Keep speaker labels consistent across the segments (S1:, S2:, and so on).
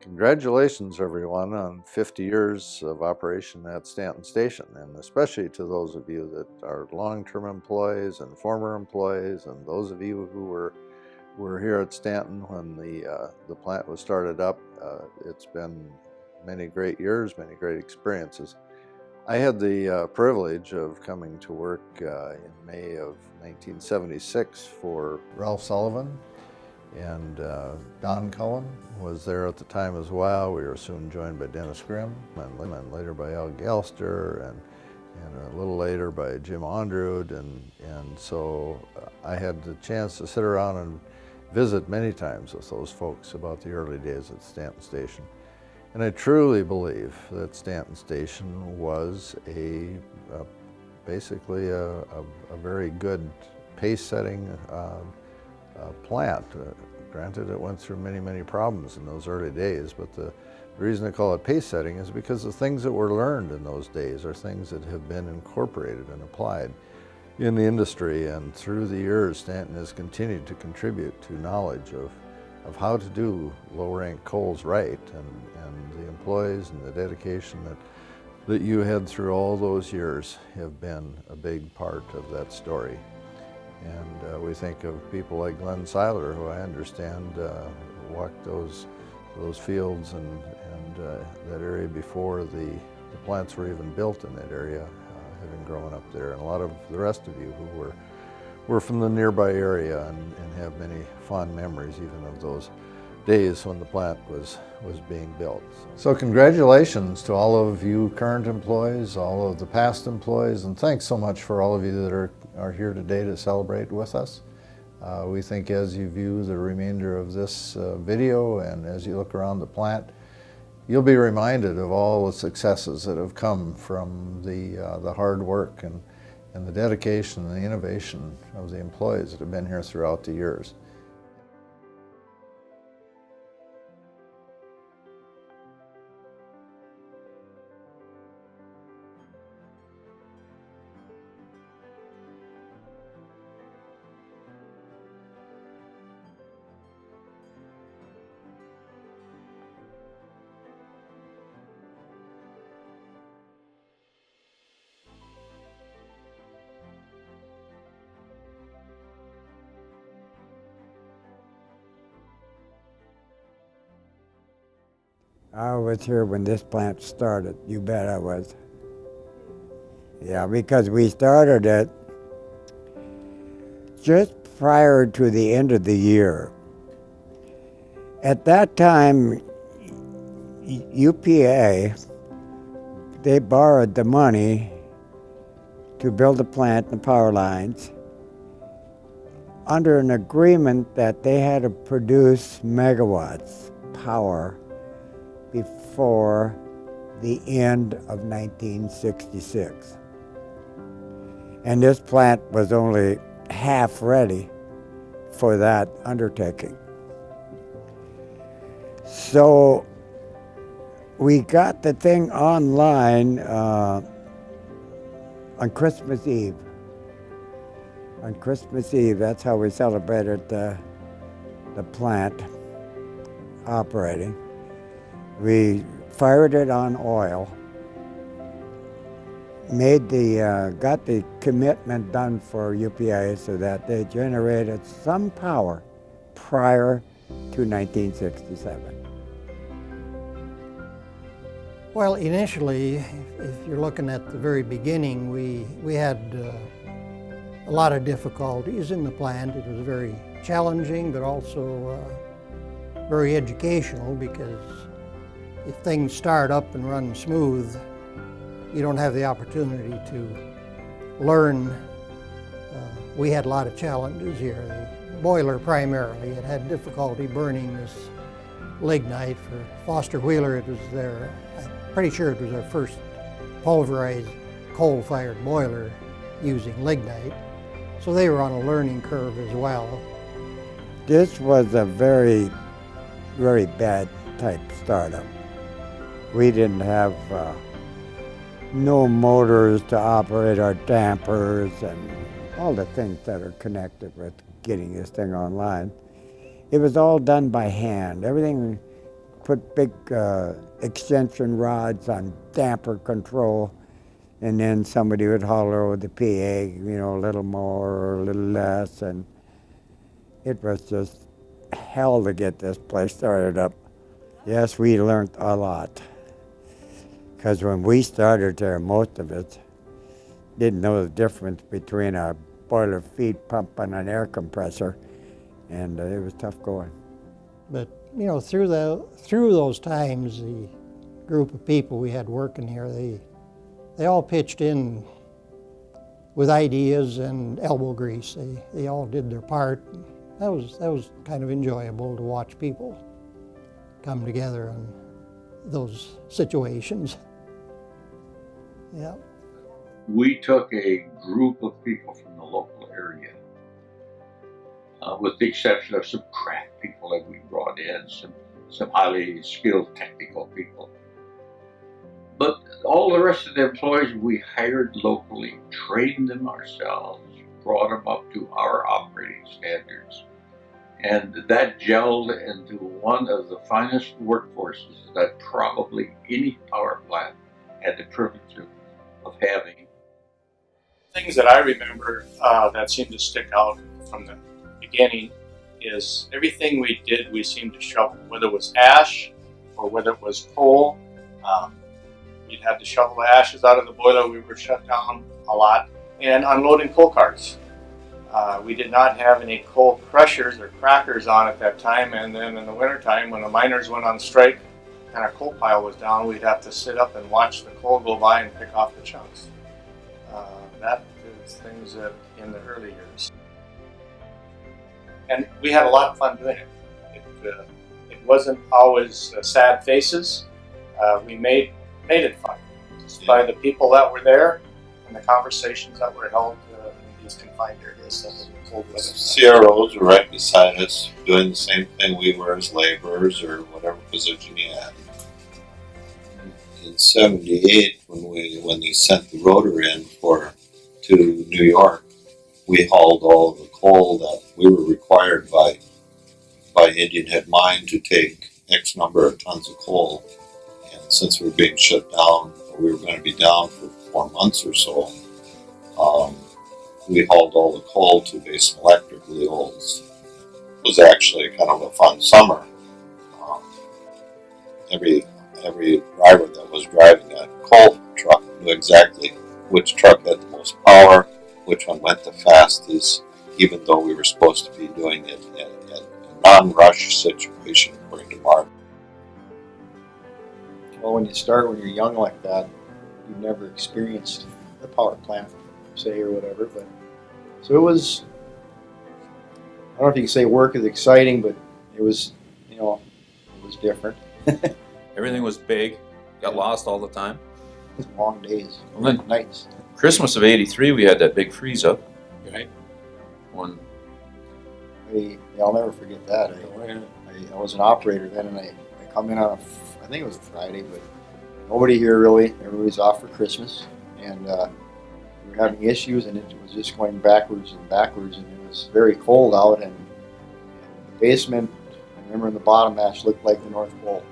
S1: Congratulations, everyone, on 50 years of operation at Stanton Station, and especially to those of you that are long-term employees and former employees, and those of you who were here at Stanton when the plant was started up. It's been many great years, many great experiences. I had the privilege of coming to work in May of 1976 for Ralph Sullivan, and Don Cullen was there at the time as well. We were soon joined by Dennis Grimm, and later by Al Galster, and a little later by Jim Ondrud, and so I had the chance to sit around and visit many times with those folks about the early days at Stanton Station. And I truly believe that Stanton Station was basically a very good pace-setting plant. Granted, it went through many problems in those early days, but the reason I call it pace setting is because the things that were learned in those days are things that have been incorporated and applied in the industry, and through the years Stanton has continued to contribute to knowledge of how to do low-ranked coals right, and the employees and the dedication that you had through all those years have been a big part of that story. And we think of people like Glenn Seiler, who I understand walked those fields and that area before the plants were even built in that area, having grown up there, and a lot of the rest of you who were from the nearby area and have many fond memories even of those days when the plant was being built. So congratulations to all of you current employees, all of the past employees, and thanks so much for all of you that are here today to celebrate with us. We think as you view the remainder of this video and as you look around the plant, you'll be reminded of all the successes that have come from the hard work and the dedication and the innovation of the employees that have been here throughout the years.
S2: I was here when this plant started. You bet I was. Yeah, because we started it just prior to the end of the year. At that time, UPA, they borrowed the money to build the plant and the power lines under an agreement that they had to produce megawatts power before the end of 1966. And this plant was only half ready for that undertaking. So we got the thing online on Christmas Eve. On Christmas Eve, that's how we celebrated the plant operating. We fired it on oil, got the commitment done for UPA so that they generated some power prior to 1967.
S3: Well, initially, if you're looking at the very beginning, we had a lot of difficulties in the plant. It was very challenging, but also very educational, because if things start up and run smooth, you don't have the opportunity to learn. We had a lot of challenges here. The boiler primarily, it had difficulty burning this lignite. For Foster Wheeler, it was I'm pretty sure it was our first pulverized coal-fired boiler using lignite. So they were on a learning curve as well.
S2: This was a very bad type startup. We didn't have no motors to operate our dampers and all the things that are connected with getting this thing online. It was all done by hand. Everything put big extension rods on damper control, and then somebody would holler over the PA, a little more or a little less, and it was just hell to get this place started up. Yes, we learned a lot, because when we started there, most of us didn't know the difference between a boiler feed pump and an air compressor, and it was tough going.
S3: But through those times, the group of people we had working here, they all pitched in with ideas and elbow grease. They all did their part. That was kind of enjoyable to watch people come together in those situations. Yeah.
S4: We took a group of people from the local area, with the exception of some craft people that we brought in, some highly skilled technical people. But all the rest of the employees we hired locally, trained them ourselves, brought them up to our operating standards. And that gelled into one of the finest workforces that probably any power plant had the privilege of having.
S5: Things that I remember that seem to stick out from the beginning is everything we did, we seemed to shovel, whether it was ash or whether it was coal. We'd have to shovel the ashes out of the boiler. We were shut down a lot, and unloading coal cars. We did not have any coal crushers or crackers on at that time, and then in the wintertime when the miners went on strike and our coal pile was down, we'd have to sit up and watch the coal go by and pick off the chunks. That is things that in the early years. And we had a lot of fun doing it. It wasn't always sad faces. We made it fun just by the people that were there and the conversations that were held in these confined areas that were cold weather.
S6: CROs were right beside us doing the same thing we were as laborers or whatever position you had. In '78, when they sent the rotor in to New York, we hauled all the coal that we were required by Indian Head Mine to take X number of tons of coal. And since we were being shut down, we were going to be down for 4 months or so, we hauled all the coal to Basin Electric, Leols. It was actually kind of a fun summer. Every driver that was driving a coal truck knew exactly which truck had the most power, which one went the fastest, even though we were supposed to be doing it in a non-rush situation according to Mark.
S7: Well, when you're young like that, you've never experienced the power plant, say, or whatever, but so it was, I don't know if you can say work is exciting, but it was, it was different.
S8: Everything was big, got lost all the time.
S7: It was long days,
S8: And then
S7: nights.
S8: Christmas of '83, we had that big freeze up. Right. When
S7: I'll never forget that. I was an operator then, and I come in on I think it was a Friday, but nobody here really. Everybody's off for Christmas, and we were having issues, and it was just going backwards and backwards, and it was very cold out, and the basement, I remember in the bottom hatch, looked like the North Pole.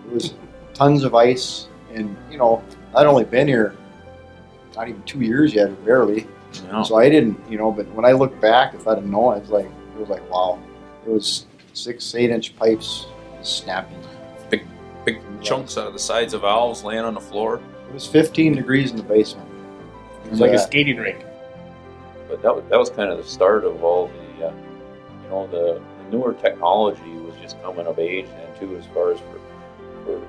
S7: It was tons of ice, and I'd only been here not even 2 years yet, barely.
S8: No.
S7: So I didn't, but when I look back, if I'd have known, it was like wow. It was 6-8 inch pipes snapping.
S8: big chunks out of the sides of valves laying on the floor.
S7: It was 15 degrees in the basement.
S5: It was like a skating rink.
S8: But that was kind of the start of all the, the newer technology was just coming of age then too, as far as for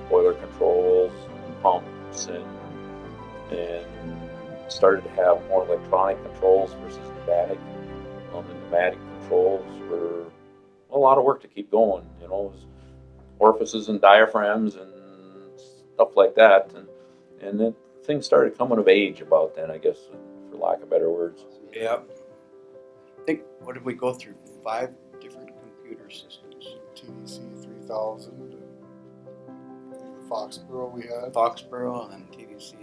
S8: boiler controls and pumps and started to have more electronic controls versus pneumatic. The pneumatic controls were a lot of work to keep going. It was orifices and diaphragms and stuff like that, and then things started coming of age about then, I guess, for lack of better words.
S9: Yeah. I think, what did we go through? 5 different computer systems.
S10: TDC 3000, Foxborough we had.
S9: Foxborough and TDC.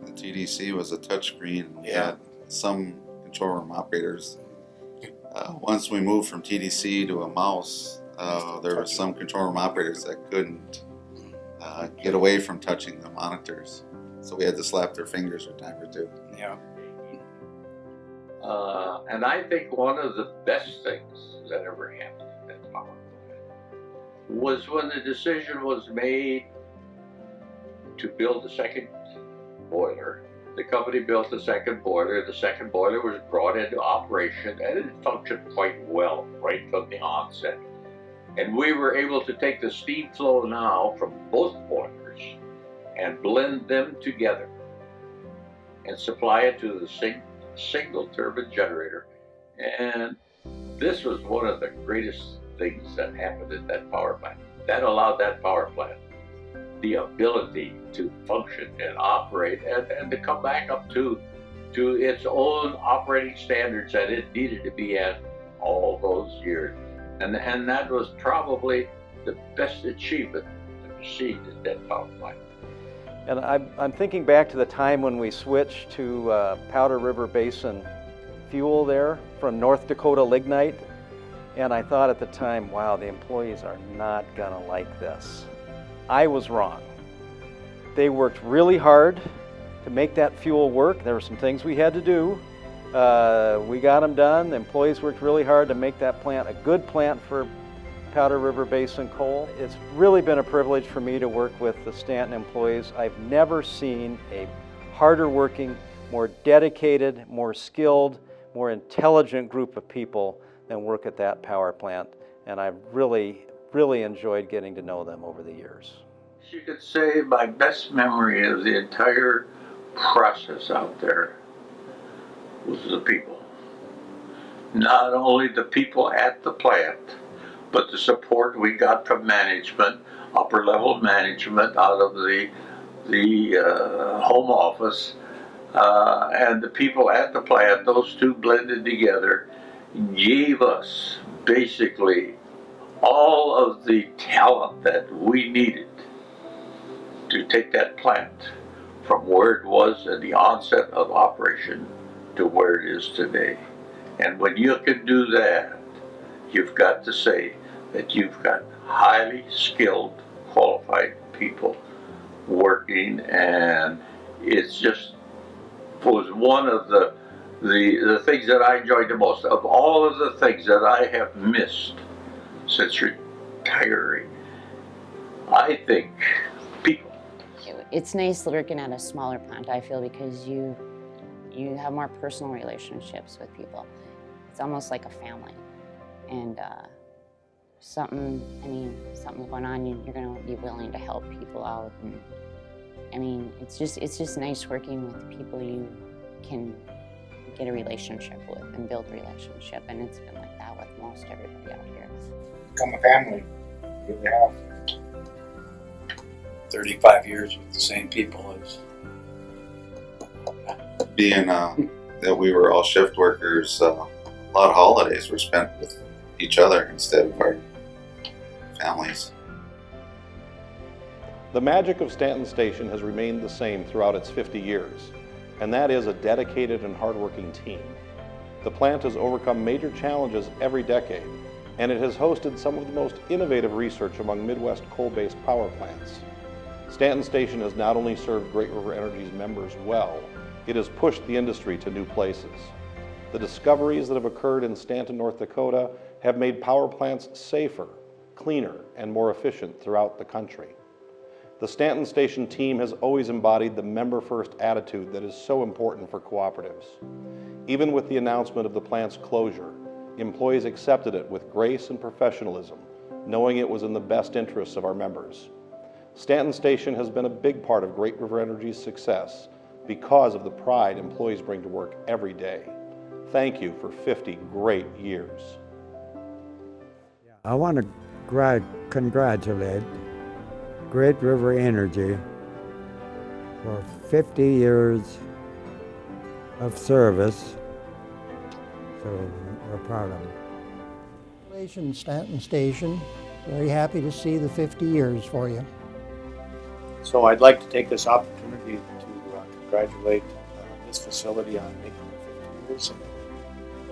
S10: The TDC was a touchscreen, and we had some control room operators. Once we moved from TDC to a mouse, There were some control room operators that couldn't get away from touching the monitors, so we had to slap their fingers a time or two.
S9: Yeah.
S4: And I think one of the best things that ever happened at that power plant was when the decision was made to build a second boiler. The company built the second boiler. The second boiler was brought into operation, and it functioned quite well right from the onset. And we were able to take the steam flow now from both boilers and blend them together and supply it to the single turbine generator. And this was one of the greatest things that happened at that power plant. That allowed that power plant the ability to function and operate and to come back up to its own operating standards that it needed to be at all those years. And that was probably the best achievement that received at that power plant.
S11: And I'm thinking back to the time when we switched to Powder River Basin fuel there from North Dakota lignite. And I thought at the time, wow, the employees are not gonna like this. I was wrong. They worked really hard to make that fuel work. There were some things we had to do. We got them done. The employees worked really hard to make that plant a good plant for Powder River Basin coal. It's really been a privilege for me to work with the Stanton employees. I've never seen a harder working, more dedicated, more skilled, more intelligent group of people than work at that power plant. And I've really enjoyed getting to know them over the years.
S4: You could say my best memory of the entire process out there was the people. Not only the people at the plant, but the support we got from management, upper level management out of the home office, and the people at the plant. Those two blended together gave us basically all of the talent that we needed to take that plant from where it was at the onset of operation to where it is today. And when you can do that, you've got to say that you've got highly skilled, qualified people working, and it's just was one of the things that I enjoyed the most. Of all of the things that I have missed since retiring, I think people.
S12: It's nice working at a smaller plant, I feel, because you have more personal relationships with people. It's almost like a family. And something's going on, you're going to be willing to help people out. And, I mean, it's just nice working with people you can get a relationship with and build a relationship. And it's been like that with most everybody out here.
S9: Become a family. You really have. 35 years with the same people is.
S10: Being that we were all shift workers, a lot of holidays were spent with each other instead of our families.
S13: The magic of Stanton Station has remained the same throughout its 50 years, and that is a dedicated and hardworking team. The plant has overcome major challenges every decade, and it has hosted some of the most innovative research among Midwest coal-based power plants. Stanton Station has not only served Great River Energy's members well, it has pushed the industry to new places. The discoveries that have occurred in Stanton, North Dakota have made power plants safer, cleaner, and more efficient throughout the country. The Stanton Station team has always embodied the member-first attitude that is so important for cooperatives. Even with the announcement of the plant's closure, employees accepted it with grace and professionalism, knowing it was in the best interests of our members. Stanton Station has been a big part of Great River Energy's success because of the pride employees bring to work every day. Thank you for 50 great years.
S2: I want to congratulate Great River Energy for 50 years of service, so we're proud of them.
S3: Congratulations, Stanton Station. Very happy to see the 50 years for you.
S9: So I'd like to take this opportunity to congratulate this facility on making it 50 years. And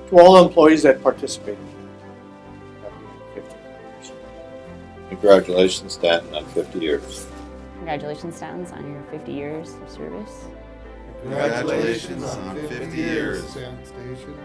S9: to all employees that participated in 50 years.
S6: Congratulations, Stanton, on 50 years.
S12: Congratulations, Stanton, on your 50 years of service.
S10: Congratulations on 50 years, Stanton Station.